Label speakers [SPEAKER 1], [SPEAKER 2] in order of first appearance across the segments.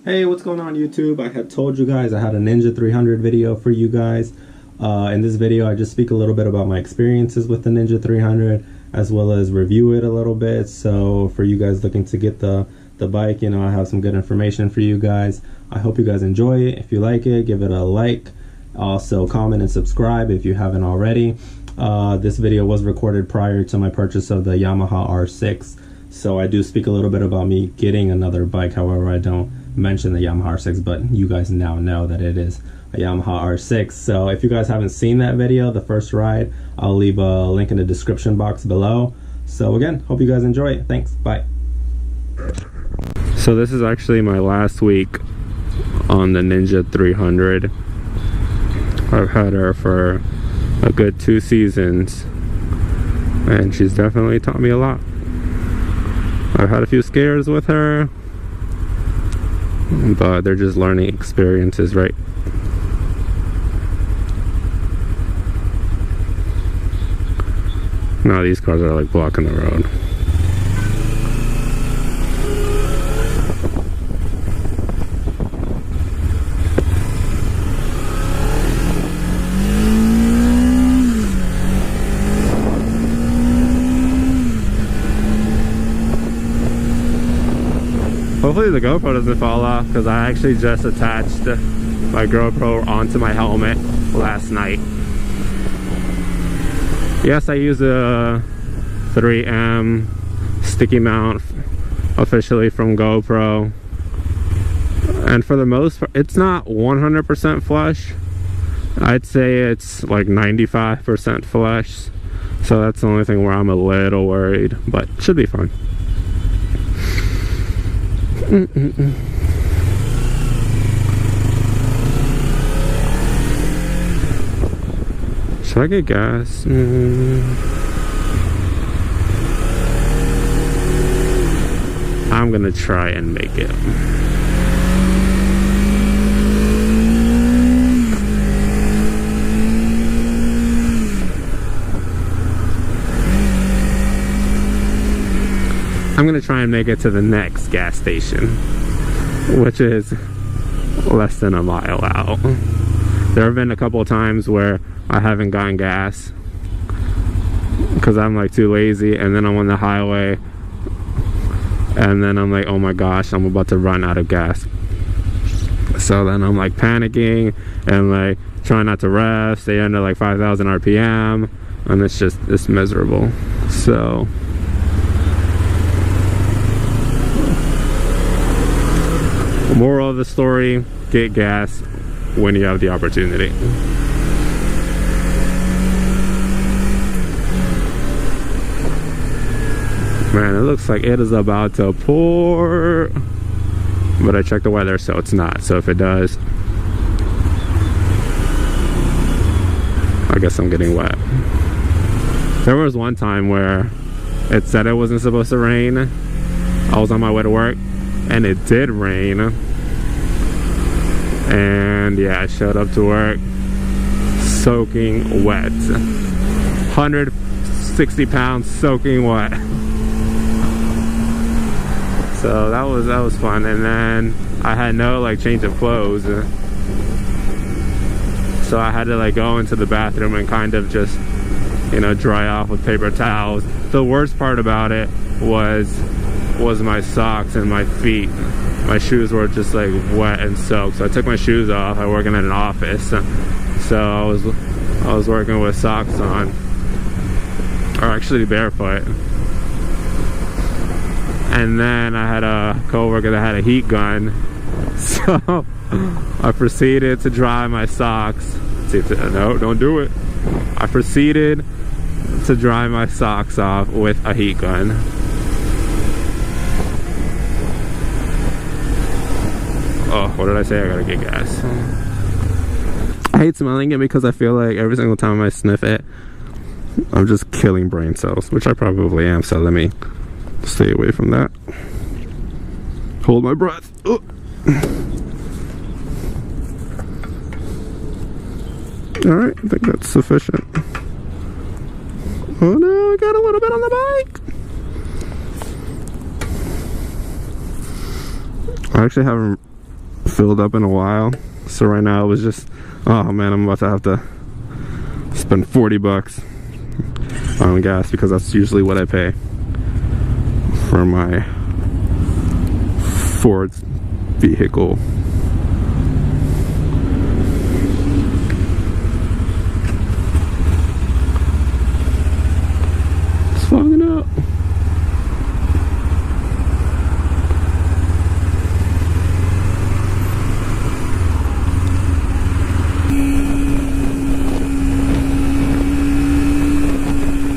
[SPEAKER 1] Hey, what's going on YouTube? I had told you guys I had a Ninja 300 video for you guys. In this video I just speak a little bit about my experiences with the Ninja 300 as well as review it a little bit. So for you guys looking to get the bike, you know, I have some good information for you guys. I hope you guys enjoy it. If you like it, give it a like. Also comment and subscribe if you haven't already. This video was recorded prior to my purchase of the Yamaha R6. So I do speak a little bit about me getting another bike. However, I don't mention the Yamaha R6, but you guys now know that it is a Yamaha R6. So if you guys haven't seen that video, the first ride, I'll leave a link in the description box below. So again, hope you guys enjoy it. Thanks, bye. So this is actually my last week on the Ninja 300. I've had her for a good 2 seasons and she's definitely taught me a lot. I've had a few scares with her, but they're just learning experiences, right? Now these cars are like blocking the road. Hopefully the GoPro doesn't fall off, because I actually just attached my GoPro onto my helmet last night. Yes, I use a 3M sticky mount officially from GoPro, and for the most part it's not 100% flush. I'd say it's like 95% flush, so that's the only thing where I'm a little worried, but should be fine. Should I get gas? I'm gonna try and make it. I'm gonna try and make it to the next gas station, which is less than a mile out. There have been a couple of times where I haven't gotten gas because I'm like too lazy, and then I'm on the highway and then I'm like, oh my gosh, I'm about to run out of gas. So then I'm like panicking and like trying not to rev, stay under like 5,000 RPM, and it's miserable. So moral of the story, get gas when you have the opportunity. Man, it looks like it is about to pour, but I checked the weather, so it's not. So if it does, I guess I'm getting wet. There was one time where it said it wasn't supposed to rain. I was on my way to work and it did rain, and yeah, I showed up to work soaking wet, 160 pounds soaking wet. So that was fun. And then I had no like change of clothes, so I had to like go into the bathroom and kind of just, you know, dry off with paper towels. The worst part about it was my socks and my feet. My shoes were just like wet and soaked, so I took my shoes off. I work in an office, so I was working with socks on, or actually barefoot. And then I had a coworker that had a heat gun, so I proceeded to dry my socks. No, don't do it. I proceeded to dry my socks off with a heat gun. Oh, what did I say? I gotta get gas. I hate smelling it because I feel like every single time I sniff it, I'm just killing brain cells, which I probably am, so let me stay away from that. Hold my breath. Oh. Alright, I think that's sufficient. Oh no, I got a little bit on the bike. I actually haven't filled up in a while. So right now it was just, oh man, I'm about to have to spend 40 bucks on gas, because that's usually what I pay for my Ford vehicle. It's fogging up.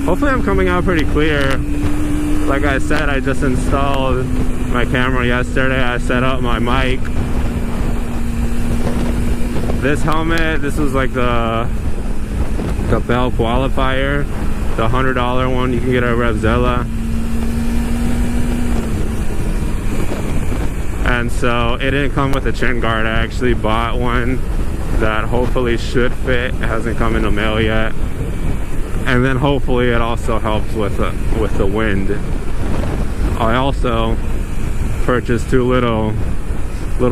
[SPEAKER 1] Hopefully I'm coming out pretty clear. Like I said, I just installed my camera yesterday. I set up my mic. This helmet, this was like the Bell Qualifier, the $100 one you can get at Revzilla. And so it didn't come with a chin guard. I actually bought one that hopefully should fit. It hasn't come in the mail yet. And then hopefully it also helps with the wind. I also purchased two little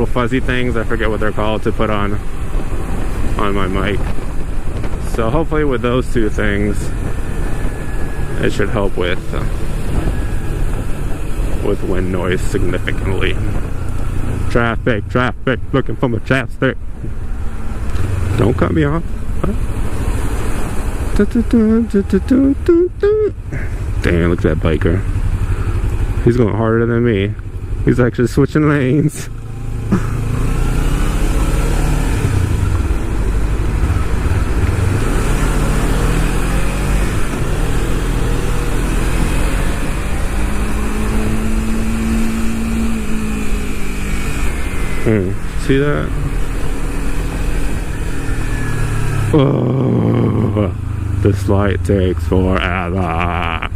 [SPEAKER 1] fuzzy things, I forget what they're called, to put on my mic. So hopefully with those two things it should help with wind noise significantly. Traffic, looking for my chapstick. Don't cut me off. Dang, look at that biker. He's going harder than me. He's actually switching lanes. See that? Oh, this light takes forever.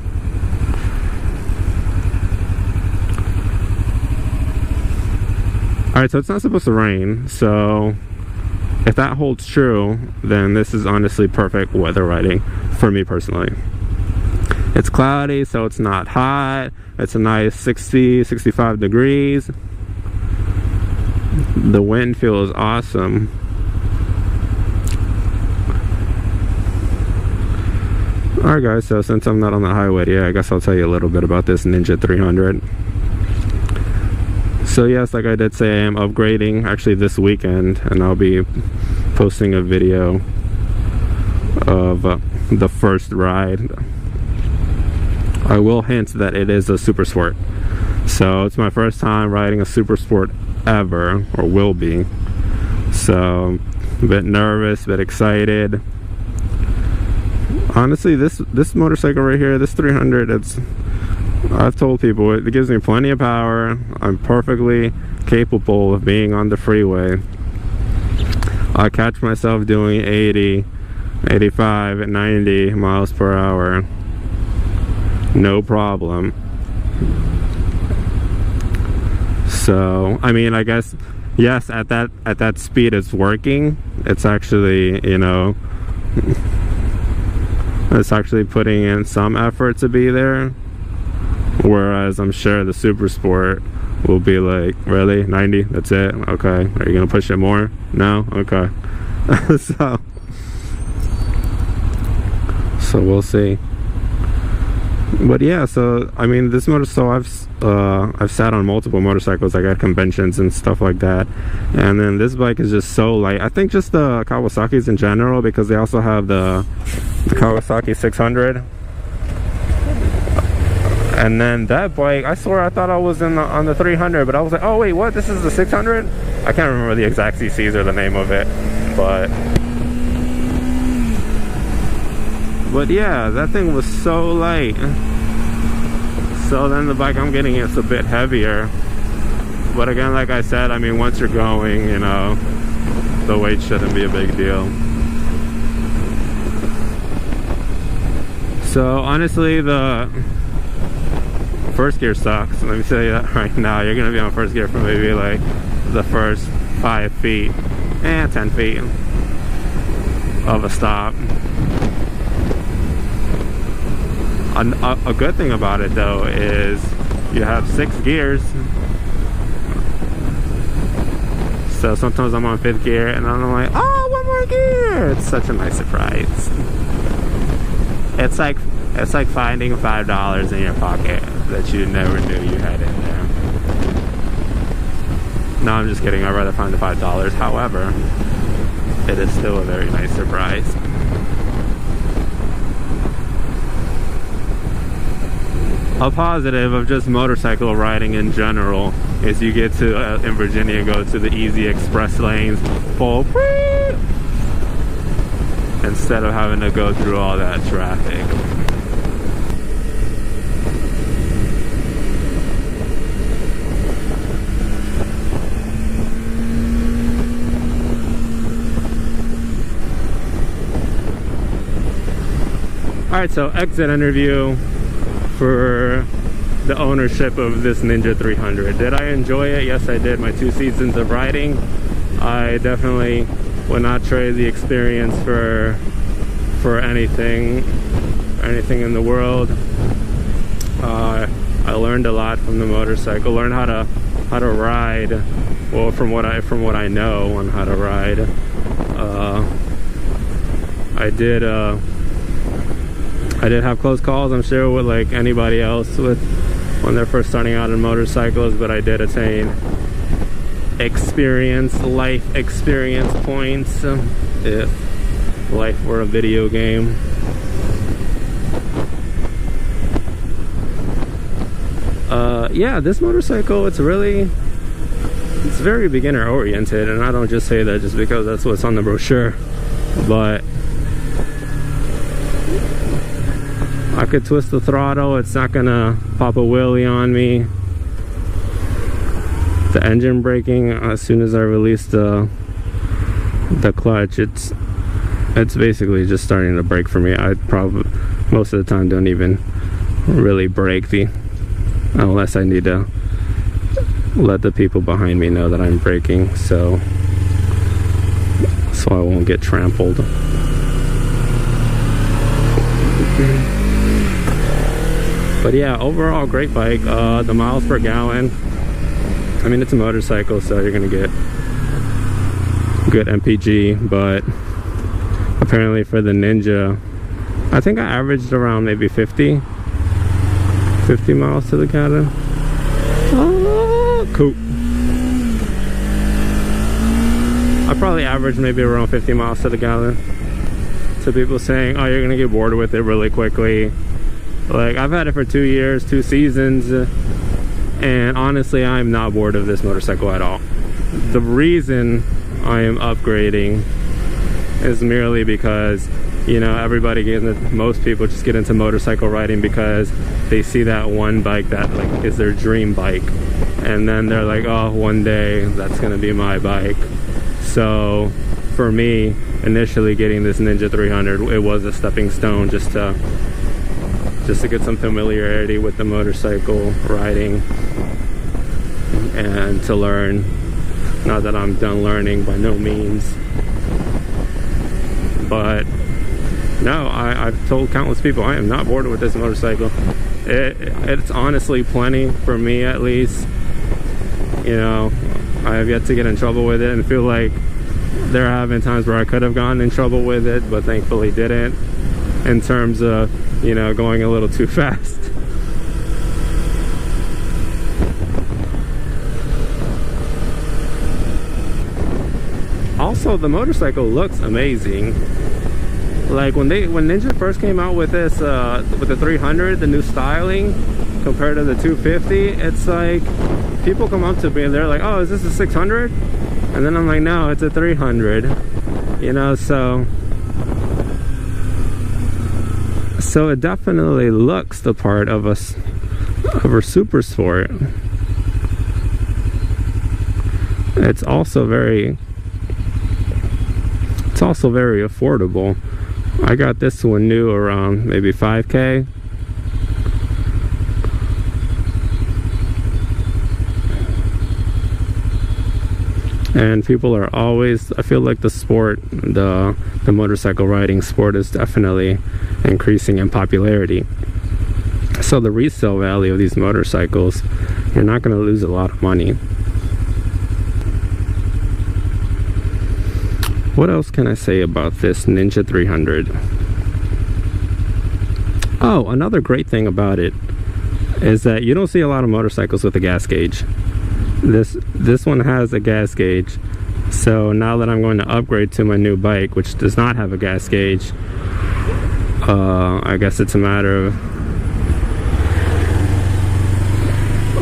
[SPEAKER 1] Alright, so it's not supposed to rain, so if that holds true, then this is honestly perfect weather riding for me personally. It's cloudy, so it's not hot. It's a nice 60-65 degrees. The wind feels awesome. Alright guys, so since I'm not on the highway yet, I guess I'll tell you a little bit about this Ninja 300. So yes, like I did say, I am upgrading actually this weekend, and I'll be posting a video of the first ride. I will hint that it is a Super Sport. So it's my first time riding a Super Sport ever, or will be. So a bit nervous, a bit excited. Honestly, this motorcycle right here, this 300, I've told people it gives me plenty of power. I'm perfectly capable of being on the freeway. I catch myself doing 80, 85, 90 miles per hour. No problem. So, I mean, I guess, yes, at that speed it's working. It's actually, you know, it's actually putting in some effort to be there. Whereas I'm sure the Super Sport will be like, really? 90? That's it? Okay. Are you gonna push it more? No? Okay. so we'll see. But yeah, so I mean, this motorcycle, I've sat on multiple motorcycles, like at conventions and stuff like that, and then this bike is just so light. I think just the Kawasaki's in general, because they also have the Kawasaki 600. And then that bike, I swear I thought I was on the 300, but I was like, oh wait, what? This is the 600? I can't remember the exact CCs or the name of it, but yeah, that thing was so light. So then the bike I'm getting is a bit heavier. But again, like I said, I mean, once you're going, you know, the weight shouldn't be a big deal. So honestly, the first gear sucks. Let me tell you that right now. You're gonna be on first gear for maybe like the first 5 feet, 10 feet of a stop. A good thing about it though is you have 6 gears, So sometimes I'm on 5th gear and I'm like, oh, one more gear. It's such a nice surprise. It's like finding $5 in your pocket that you never knew you had in there. No, I'm just kidding. I'd rather find the $5. However, it is still a very nice surprise. A positive of just motorcycle riding in general is you get to, in Virginia, go to the easy express lanes full instead of having to go through all that traffic. Alright, so exit interview for the ownership of this Ninja 300. Did I enjoy it? Yes, I did. My 2 seasons of riding, I definitely would not trade the experience for anything in the world. I learned a lot from the motorcycle. Learned how to ride. Well, from what I know on how to ride. I did have close calls, I'm sure, with like anybody else when they're first starting out in motorcycles, but I did attain life experience points, if life were a video game. Yeah, this motorcycle, it's very beginner oriented, and I don't just say that just because that's what's on the brochure, but I could twist the throttle, it's not gonna pop a wheelie on me. The engine braking, as soon as I release the clutch, it's basically just starting to brake for me. I probably most of the time don't even really brake unless I need to let the people behind me know that I'm braking, so I won't get trampled. But yeah, overall great bike. The miles per gallon, I mean, it's a motorcycle, so you're gonna get good MPG, but apparently for the Ninja, I think I averaged around maybe 50 miles to the gallon. Oh, cool. I probably averaged maybe around 50 miles to the gallon. So people saying, oh, you're gonna get bored with it really quickly. Like, I've had it for 2 years, 2 seasons, and honestly, I'm not bored of this motorcycle at all. The reason I am upgrading is merely because, you know, most people just get into motorcycle riding because they see that one bike that like is their dream bike, and then they're like, oh, one day that's gonna be my bike. So for me, initially getting this Ninja 300, it was a stepping stone just to get some familiarity with the motorcycle riding and to learn. Not that I'm done learning, by no means, but no, I've told countless people I am not bored with this motorcycle. It's honestly plenty for me, at least. You know, I have yet to get in trouble with it, and feel like there have been times where I could have gotten in trouble with it, but thankfully didn't, in terms of, you know, going a little too fast. Also, the motorcycle looks amazing. Like when Ninja first came out with this, with the 300, the new styling compared to the 250, it's like people come up to me and they're like, "Oh, is this a 600?" And then I'm like, "No, it's a 300." You know, so it definitely looks the part of a super sport. It's also very affordable. I got this one new around maybe $5K. And people are always, I feel like the sport, the motorcycle riding sport is definitely increasing in popularity. So the resale value of these motorcycles, you're not going to lose a lot of money. What else can I say about this Ninja 300? Oh, another great thing about it is that you don't see a lot of motorcycles with a gas gauge. This one has a gas gauge. So now that I'm going to upgrade to my new bike, which does not have a gas gauge, I guess it's a matter of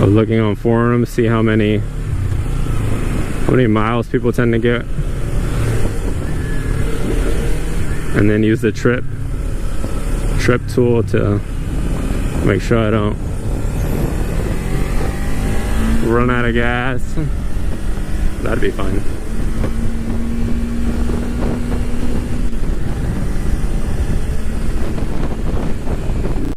[SPEAKER 1] looking on forums, see how many miles people tend to get, and then use the trip tool to make sure I don't run out of gas. That'd be fun.